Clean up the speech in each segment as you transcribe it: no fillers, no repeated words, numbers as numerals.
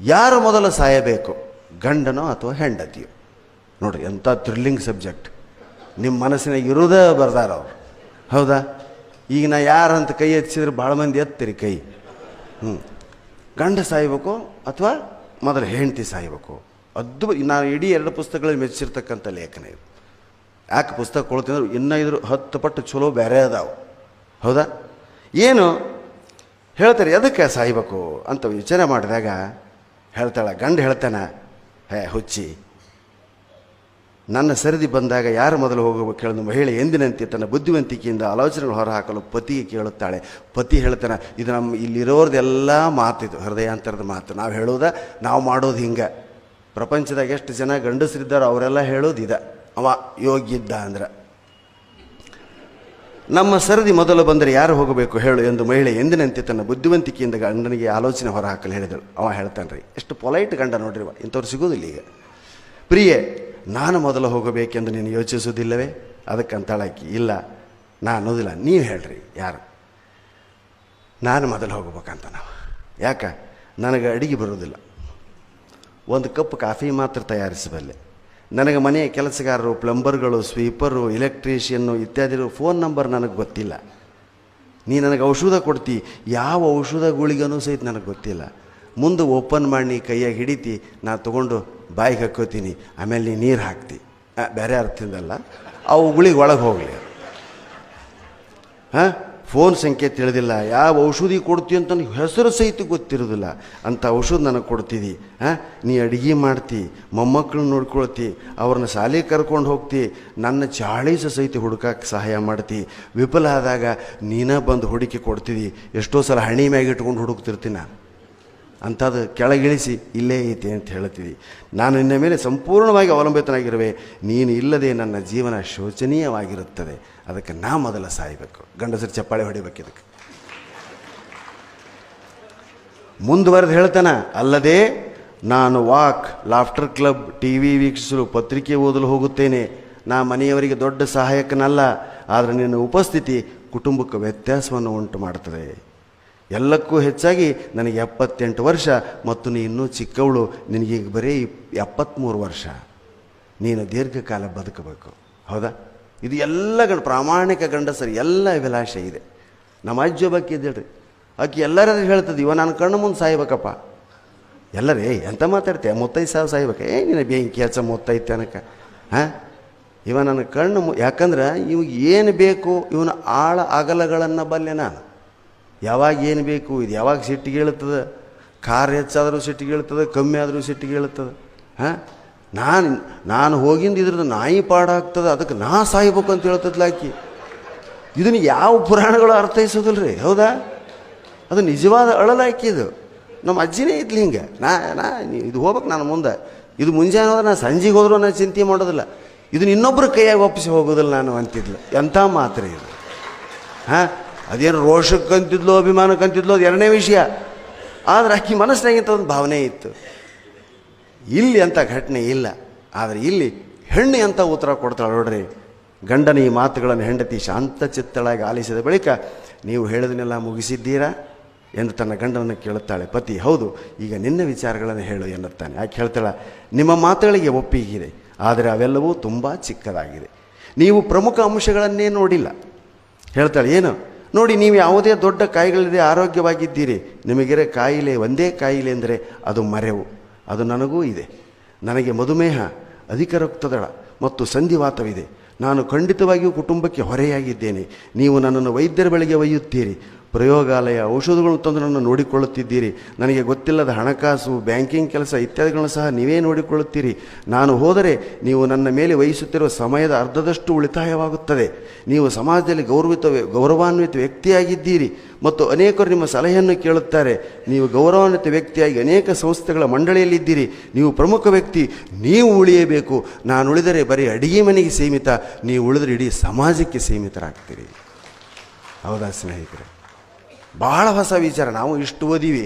ಯಾರು ಮೊದಲು ಸಾಯಬೇಕು, ಗಂಡನೋ ಅಥವಾ ಹೆಂಡತಿಯೋ? ನೋಡಿರಿ ಎಂಥ ಥ್ರಿಲ್ಲಿಂಗ್ ಸಬ್ಜೆಕ್ಟ್. ನಿಮ್ಮ ಮನಸ್ಸಿನಾಗ ಇರೋದೇ ಬರ್ದಾರ ಅವ್ರು. ಹೌದಾ? ಈಗ ನಾ ಯಾರಂತ ಕೈ ಎತ್ತಿಸಿದ್ರೆ ಭಾಳ ಮಂದಿ ಎತ್ತಿರಿ ಕೈ. ಗಂಡ ಸಾಯ್ಬೇಕು ಅಥವಾ ಮೊದಲು ಹೆಂಡತಿ ಸಾಯ್ಬೇಕು? ನಾನು ಇಡೀ 2 ಪುಸ್ತಕಗಳಲ್ಲಿ ಮೆಚ್ಚಿರ್ತಕ್ಕಂಥ ಲೇಖನ ಇದು. ಯಾಕೆ ಪುಸ್ತಕ ಕೊಡ್ತೀನಿ ಇನ್ನೂ 10 ಪಟ್ಟು ಚಲೋ ಬೇರೆ ಅದಾವು. ಹೌದಾ? ಏನು ಹೇಳ್ತಾರೆ ಎದಕ್ಕೆ ಸಾಯ್ಬೇಕು ಅಂತ ವಿಚಾರ ಮಾಡಿದಾಗ ಹೇಳ್ತಾಳೆ, ಗಂಡ ಹೇಳ್ತಾನೆ, ಹುಚ್ಚಿ, ನನ್ನ ಸರದಿ ಬಂದಾಗ ಯಾರು ಮೊದಲು ಹೋಗಬೇಕು ಕೇಳಿದ ಮಹಿಳೆ ಎಂದಿನಂತೆ ತನ್ನ ಬುದ್ಧಿವಂತಿಕೆಯಿಂದ ಆಲೋಚನೆಗಳು ಹೊರಹಾಕಲು ಪತಿಗೆ ಕೇಳುತ್ತಾಳೆ. ಪತಿ ಹೇಳ್ತಾನೆ, ಇದು ನಮ್ಮ ಇಲ್ಲಿರೋರ್ದೆಲ್ಲ ಮಾತಿದು, ಹೃದಯಾಂತರದ ಮಾತು. ನಾವು ಹೇಳೋದ, ನಾವು ಮಾಡೋದು ಹಿಂಗೆ. ಪ್ರಪಂಚದಾಗ ಎಷ್ಟು ಜನ ಗಂಡಸರಿದ್ದಾರೋ ಅವರೆಲ್ಲ ಹೇಳೋದು ಇದೆ, ಅವ ಯೋಗ್ಯಿದ್ದ ಅಂದ್ರೆ. ನಮ್ಮ ಸರದಿ ಮೊದಲು ಬಂದರೆ ಯಾರು ಹೋಗಬೇಕು ಹೇಳು ಎಂದು ಮಹಿಳೆ ಎಂದಿನಂತೆ ತನ್ನ ಬುದ್ಧಿವಂತಿಕೆಯಿಂದ ಗಂಡನಿಗೆ ಆಲೋಚನೆ ಹೊರಹಾಕಲು ಹೇಳಿದಳು. ಅವ ಹೇಳ್ತಾನೆ ರೀ, ಎಷ್ಟು ಪೊಲೈಟ್ ಗಂಡ ನೋಡ್ರಿ, ಇಂಥವ್ರು ಸಿಗೋದಿಲ್ಲ ಈಗ. ಪ್ರಿಯೆ, ನಾನು ಮೊದಲು ಹೋಗಬೇಕೆಂದು ನೀನು ಯೋಚಿಸೋದಿಲ್ಲವೇ? ಅದಕ್ಕಂತಾಳಾಕಿ, ಇಲ್ಲ ನಾ ಅನ್ನೋದಿಲ್ಲ, ನೀವು ಹೇಳ್ರಿ ಯಾರು. ನಾನು ಮೊದಲು ಹೋಗ್ಬೇಕಂತ. ನಾವು ಯಾಕೆ? ನನಗೆ ಅಡಿಗೆ ಬರೋದಿಲ್ಲ, ಒಂದು ಕಪ್ ಕಾಫಿ ಮಾತ್ರ ತಯಾರಿಸಬಲ್ಲೆ. ನನಗೆ ಮನೆಯ ಕೆಲಸಗಾರರು, ಪ್ಲಂಬರ್ಗಳು, ಸ್ವೀಪರು, ಎಲೆಕ್ಟ್ರಿಷಿಯನ್ನು ಇತ್ಯಾದಿ ಫೋನ್ ನಂಬರ್ ನನಗೆ ಗೊತ್ತಿಲ್ಲ. ನೀ ನನಗೆ ಔಷಧ ಕೊಡ್ತಿ, ಯಾವ ಔಷಧಗಳಿಗನೂ ಸಹಿತ ನನಗೆ ಗೊತ್ತಿಲ್ಲ. ಮುಂದೆ ಓಪನ್ ಮಾಡಿ ನೀ ಕೈಯಾಗಿ ಹಿಡಿತಿ, ನಾ ತೊಗೊಂಡು ಬಾಯಿಗೆ ಹಾಕ್ಕೋತೀನಿ, ಆಮೇಲೆ ನೀ ನೀರು ಹಾಕ್ತಿ. ಬೇರೆ ಅರ್ಥದಿಂದಲ್ಲ, ಅವುಗಳಿಗೆ ಒಳಗೆ ಹೋಗಲಿ. ಫೋನ್ ಸಂಖ್ಯೆ ತಿಳಿದಿಲ್ಲ, ಯಾವ ಔಷಧಿ ಕೊಡ್ತೀವಿ ಅಂತ ನನಗೆ ಹೆಸರು ಸಹಿತ ಗೊತ್ತಿರೋದಿಲ್ಲ. ಅಂಥ ಔಷಧ ನನಗೆ ಕೊಡ್ತೀವಿ. ನೀ ಅಡುಗೆ ಮಾಡ್ತಿ, ಮೊಮ್ಮಕ್ಕಳನ್ನ ನೋಡ್ಕೊಳ್ತಿ, ಅವ್ರನ್ನ ಶಾಲೆಗೆ ಕರ್ಕೊಂಡು ಹೋಗ್ತಿ, ನನ್ನ ಚಾಳೀಸ ಸಹಿತ ಹುಡುಕಕ್ಕೆ ಸಹಾಯ ಮಾಡ್ತಿ. ವಿಫಲ ಆದಾಗ ನೀನೇ ಬಂದು ಹುಡುಕಿ ಕೊಡ್ತಿದ್ದಿ. ಎಷ್ಟೋ ಸಲ ಹಣಿ ಮ್ಯಾಗ ಇಟ್ಕೊಂಡು ಹುಡುಕ್ತಿರ್ತೀನಿ ನಾನು. ಅಂಥದ್ದು ಕೆಳಗಿಳಿಸಿ ಇಲ್ಲೇ ಐತೆ ಅಂತ ಹೇಳ್ತೀವಿ. ನಾನು ನಿನ್ನ ಮೇಲೆ ಸಂಪೂರ್ಣವಾಗಿ ಅವಲಂಬಿತನಾಗಿರುವೆ. ನೀನು ಇಲ್ಲದೆ ನನ್ನ ಜೀವನ ಶೋಚನೀಯವಾಗಿರುತ್ತದೆ. ಅದಕ್ಕೆ ನಾ ಮೊದಲ ಸಾಯಬೇಕು. ಗಂಡಸರು ಚಪ್ಪಾಳೆ ಹೊಡಿಬೇಕು. ಇದಕ್ಕೆ ಮುಂದುವರೆದು ಹೇಳ್ತಾನೆ, ಅಲ್ಲದೆ ನಾನು ವಾಕ್, ಲಾಫ್ಟರ್ ಕ್ಲಬ್, TV ವೀಕ್ಷಿಸಲು, ಪತ್ರಿಕೆ ಓದಲು ಹೋಗುತ್ತೇನೆ. ನಾ ಮನೆಯವರಿಗೆ ದೊಡ್ಡ ಸಹಾಯಕನಲ್ಲ, ಆದರೆ ನಿನ್ನ ಉಪಸ್ಥಿತಿ ಕುಟುಂಬಕ್ಕೆ ವ್ಯತ್ಯಾಸವನ್ನು ಉಂಟು ಮಾಡ್ತದೆ. ಎಲ್ಲಕ್ಕೂ ಹೆಚ್ಚಾಗಿ ನನಗೆ 78 ವರ್ಷ ಮತ್ತು ನೀ ಇನ್ನೂ ಚಿಕ್ಕವಳು. ನಿನಗೀಗ ಬರೀ 73 ವರ್ಷ. ನೀನು ದೀರ್ಘಕಾಲ ಬದುಕಬೇಕು. ಹೌದಾ? ಇದು ಎಲ್ಲ ಪ್ರಾಮಾಣಿಕ ಗಂಡಸರಿ ಎಲ್ಲ ಅಭಿಲಾಷೆ ಇದೆ. ನಮ್ಮ ಅಜ್ಜಿ ಒಬ್ಬಾಕಿ ಇದ್ದೇಳ್ರಿ, ಆಕೆ ಎಲ್ಲರೂ ಹೇಳ್ತದೆ, ಇವ ನಾನು ಕಣ್ಣು ಮುಂದೆ ಸಾಯ್ಬೇಕಪ್ಪ. ಎಲ್ಲರೇ ಎಂತ ಮಾತಾಡ್ತೀಯ, 35 ಸಾಯ್ಬೇಕು. ನಿನ್ನ ಬೆಂಕಿ ಹಚ್ಚ 35 ತನಕ. ಇವ ನನ್ನ ಕಣ್ಣು ಯಾಕಂದ್ರೆ ಇವಾಗ ಏನು ಬೇಕು, ಇವನ ಆಳ ಅಗಲಗಳನ್ನು ಬಲ್ಲೆ ನಾನು. ಯಾವಾಗ ಏನು ಬೇಕು, ಇದು ಯಾವಾಗ ಸಿಟ್ಟಿಗೆ ಹೇಳ್ತದೆ, ಕಾರ್ ಹೆಚ್ಚಾದರೂ ಸಿಟ್ಟಿಗೆ ಹೇಳ್ತದೆ, ಕಮ್ಮಿ ಆದರೂ ಸಿಟ್ಟಿಗೆ ಹೇಳ್ತದೆ. ನಾನು ಹೋಗಿಂದ ಇದ್ರದ್ದು ನಾಯಿ ಪಾಡಾಗ್ತದೆ, ಅದಕ್ಕೆ ನಾ ಸಾಯ್ಬೇಕು ಅಂತ ಹೇಳ್ತದ್ಲಾಕಿ. ಇದನ್ನು ಯಾವ ಪುರಾಣಗಳು ಅರ್ಥೈಸೋದಿಲ್ಲ ರೀ. ಹೌದಾ? ಅದು ನಿಜವಾದ ಅಳಲಾಕಿ. ಇದು ನಮ್ಮ ಅಜ್ಜಿನೇ ಇದ್ಲಿ ಹಿಂಗೆ. ಇದು ಹೋಗ್ಬೇಕು ನಾನು ಮುಂದೆ. ಇದು ಮುಂಜಾನೆ ಹೋದ್ರೆ ನಾನು ಸಂಜೆಗೆ ಹೋದ್ರೂ ನಾನು ಚಿಂತೆ ಮಾಡೋದಿಲ್ಲ. ಇದನ್ನ ಇನ್ನೊಬ್ಬರು ಕೈಯಾಗಿ ಒಪ್ಪಿಸಿ ಹೋಗೋದಿಲ್ಲ ನಾನು ಅಂತಿದ್ಲು. ಎಂಥ ಮಾತ್ರ ಇದು. ಅದೇನು ರೋಷಕ್ಕಂತಿದ್ಲು, ಅಭಿಮಾನಕ್ಕಂತಿದ್ಲು, ಅದು ಎರಡನೇ ವಿಷಯ. ಆದರೆ ಆಕೆ ಮನಸ್ಸಿನಾಗಿಂತ ಒಂದು ಭಾವನೆ ಇತ್ತು. ಇಲ್ಲಿ ಅಂಥ ಘಟನೆ ಇಲ್ಲ. ಆದರೆ ಇಲ್ಲಿ ಹೆಣ್ಣು ಅಂತ ಉತ್ತರ ಕೊಡ್ತಾಳೆ ನೋಡ್ರಿ. ಗಂಡನ ಈ ಮಾತುಗಳನ್ನು ಹೆಂಡತಿ ಶಾಂತಚಿತ್ತಳಾಗಿ ಆಲಿಸಿದ ಬಳಿಕ, ನೀವು ಹೇಳಿದನ್ನೆಲ್ಲ ಮುಗಿಸಿದ್ದೀರಾ ಎಂದು ತನ್ನ ಗಂಡನನ್ನು ಕೇಳುತ್ತಾಳೆ. ಪತಿ, ಹೌದು, ಈಗ ನಿನ್ನ ವಿಚಾರಗಳನ್ನು ಹೇಳು ಎನ್ನುತ್ತಾನೆ. ಯಾಕೆ ಹೇಳ್ತಾಳೆ, ನಿಮ್ಮ ಮಾತುಗಳಿಗೆ ಒಪ್ಪಿಗಿದೆ, ಆದರೆ ಅವೆಲ್ಲವೂ ತುಂಬ ಚಿಕ್ಕದಾಗಿದೆ. ನೀವು ಪ್ರಮುಖ ಅಂಶಗಳನ್ನೇ ನೋಡಿಲ್ಲ. ಹೇಳ್ತಾಳೆ, ಏನು ನೋಡಿ, ನೀವು ಯಾವುದೇ ದೊಡ್ಡ ಕಾಯಿಲೆಗಳಿದೆ ಆರೋಗ್ಯವಾಗಿದ್ದೀರಿ. ನಿಮಗಿರೋ ಕಾಯಿಲೆ ಒಂದೇ ಕಾಯಿಲೆ ಅಂದರೆ ಅದು ಮರೆವು. ಅದು ನನಗೂ ಇದೆ. ನನಗೆ ಮಧುಮೇಹ, ಅಧಿಕ ರಕ್ತದಳ ಮತ್ತು ಸಂಧಿವಾತವಿದೆ. ನಾನು ಖಂಡಿತವಾಗಿಯೂ ಕುಟುಂಬಕ್ಕೆ ಹೊರೆಯಾಗಿದ್ದೇನೆ. ನೀವು ನನ್ನನ್ನು ವೈದ್ಯರ ಬಳಿಗೆ ಒಯ್ಯುತ್ತೀರಿ, ಪ್ರಯೋಗಾಲಯ, ಔಷಧಗಳನ್ನು ತಂದು ನನ್ನನ್ನು ನೋಡಿಕೊಳ್ಳುತ್ತಿದ್ದೀರಿ. ನನಗೆ ಗೊತ್ತಿಲ್ಲದ ಹಣಕಾಸು, ಬ್ಯಾಂಕಿಂಗ್ ಕೆಲಸ ಇತ್ಯಾದಿಗಳನ್ನು ಸಹ ನೀವೇ ನೋಡಿಕೊಳ್ಳುತ್ತೀರಿ. ನಾನು ಹೋದರೆ ನೀವು ನನ್ನ ಮೇಲೆ ವಹಿಸುತ್ತಿರುವ ಸಮಯದ ಅರ್ಧದಷ್ಟು ಉಳಿತಾಯವಾಗುತ್ತದೆ. ನೀವು ಸಮಾಜದಲ್ಲಿ ಗೌರವಾನ್ವಿತ ವ್ಯಕ್ತಿಯಾಗಿದ್ದೀರಿ ಮತ್ತು ಅನೇಕರು ನಿಮ್ಮ ಸಲಹೆಯನ್ನು ಕೇಳುತ್ತಾರೆ. ನೀವು ಗೌರವಾನ್ವಿತ ವ್ಯಕ್ತಿಯಾಗಿ ಅನೇಕ ಸಂಸ್ಥೆಗಳ ಮಂಡಳಿಯಲ್ಲಿದ್ದೀರಿ. ನೀವು ಪ್ರಮುಖ ವ್ಯಕ್ತಿ. ನೀವು ಉಳಿಯಬೇಕು. ನಾನು ಉಳಿದರೆ ಬರೀ ಅಡಿಗೆ ಮನೆಗೆ ಸೀಮಿತ, ನೀವು ಉಳಿದರೆ ಇಡೀ ಸಮಾಜಕ್ಕೆ ಸೀಮಿತರಾಗ್ತೀರಿ. ಹೌದಾ ಸ್ನೇಹಿತರೆ? ಭಾಳ ಹೊಸ ವಿಚಾರ. ನಾವು ಇಷ್ಟು ಓದಿವಿ.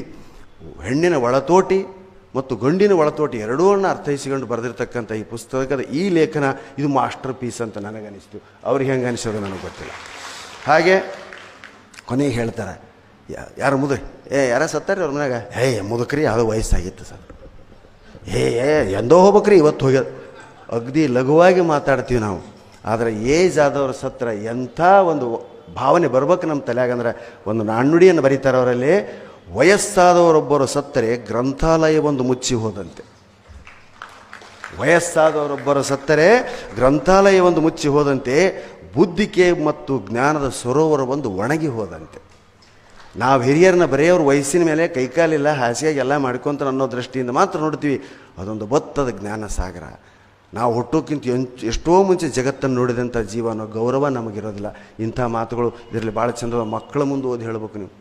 ಹೆಣ್ಣಿನ ಒಳತೋಟಿ ಮತ್ತು ಗಂಡಿನ ಒಳತೋಟಿ ಎರಡೂನ್ನ ಅರ್ಥೈಸಿಕೊಂಡು ಬರೆದಿರ್ತಕ್ಕಂಥ ಈ ಪುಸ್ತಕದ ಈ ಲೇಖನ ಇದು ಮಾಸ್ಟರ್ ಪೀಸ್ ಅಂತ ನನಗನ್ನಿಸ್ತು. ಅವ್ರಿಗೆ ಹೆಂಗೆ ಅನಿಸೋದು ನನಗೆ ಗೊತ್ತಿಲ್ಲ. ಹಾಗೆ ಕೊನೆಗೆ ಹೇಳ್ತಾರೆ, ಯಾರು ಮುದುಕ್ ಯಾರ ಸತ್ತಾರಿ ಅವ್ರ ಮನ್ಯಾಗ ಮುದುಕ್ರಿ ಅದು ವಯಸ್ಸಾಗಿತ್ತು ಸರ್ ಎಂದೋ ಹೋಗ್ಬೇಕ್ರಿ ಇವತ್ತು ಹೋಗ್ಯದ ಅಗದಿ ಲಘುವಾಗಿ ಮಾತಾಡ್ತೀವಿ ನಾವು. ಆದರೆ ಏಜ್ ಆದವ್ರ ಸತ್ರ ಎಂಥ ಒಂದು ಭಾವನೆ ಬರ್ಬೇಕು ನಮ್ಮ ತಲೆಯಾಗಂದ್ರೆ ಒಂದು ನಾಣ್ಣುಡಿಯನ್ನು ಬರೀತಾರೆ ಅವರಲ್ಲಿ, ವಯಸ್ಸಾದವರೊಬ್ಬರು ಸತ್ತರೆ ಗ್ರಂಥಾಲಯವೊಂದು ಮುಚ್ಚಿ ಹೋದಂತೆ. ವಯಸ್ಸಾದವರೊಬ್ಬರು ಸತ್ತರೆ ಗ್ರಂಥಾಲಯವೊಂದು ಮುಚ್ಚಿ ಹೋದಂತೆ, ಬುದ್ಧಿಕೆ ಮತ್ತು ಜ್ಞಾನದ ಸರೋವರವೊಂದು ಒಣಗಿ ಹೋದಂತೆ. ನಾವು ಹಿರಿಯರನ್ನ ಬರೆಯೋರು ವಯಸ್ಸಿನ ಮೇಲೆ ಕೈಕಾಲಿಲ್ಲ ಹಾಸಿಗೆ ಎಲ್ಲ ಮಾಡ್ಕೊತ ಅನ್ನೋ ದೃಷ್ಟಿಯಿಂದ ಮಾತ್ರ ನೋಡ್ತೀವಿ. ಅದೊಂದು ಬತ್ತದ ಜ್ಞಾನ ಸಾಗರ. ನಾವು ಹುಟ್ಟೋಕ್ಕಿಂತ ಎಷ್ಟೋ ಮುಂಚೆ ಜಗತ್ತನ್ನು ನೋಡಿದಂಥ ಜೀವ ಅನ್ನೋ ಗೌರವ ನಮಗಿರೋದಿಲ್ಲ. ಇಂಥ ಮಾತುಗಳು ಇದರಲ್ಲಿ ಭಾಳ ಚಂದ ಮಕ್ಕಳ ಮುಂದೆ ಓದಿ ಹೇಳ್ಬೇಕು ನೀವು.